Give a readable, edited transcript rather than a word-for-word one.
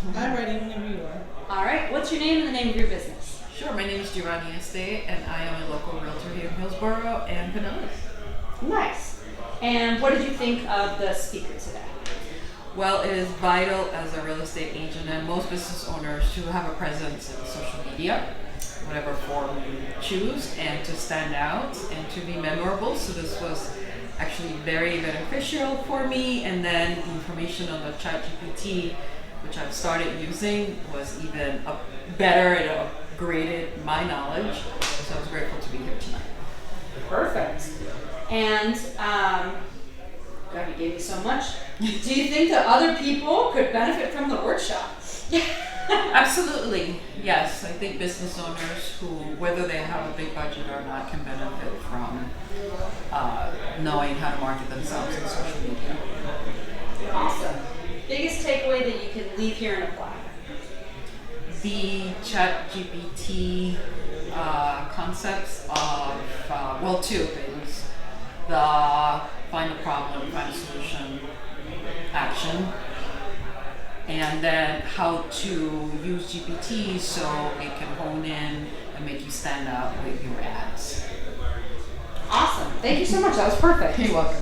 I'm ready whenever you are. All right, what's your name and the name of your business? Sure, my name is Geovanni Este, and I am a local realtor here in Hillsborough and Pinellas. Nice. And what did you think of the speaker today? Well, it is vital as a real estate agent and most business owners to have a presence in social media, whatever form you choose, and to stand out and to be memorable. So this was actually very beneficial for me. And then the information on the ChatGPT, which I've started using, was even better. It upgraded my knowledge. So I was grateful to be here tonight. Perfect. And God, you gave me so much. Do you think that other people could benefit from the workshop? Absolutely, yes. I think business owners who, whether they have a big budget or not, can benefit from knowing how to market themselves in social media. Awesome. Biggest takeaway that you can leave here and apply? The ChatGPT concepts of, two things. The find a problem, find a solution, action, and then how to use GPT so it can hone in and make you stand out with your ads. Awesome. Thank you so much. That was perfect. You're welcome.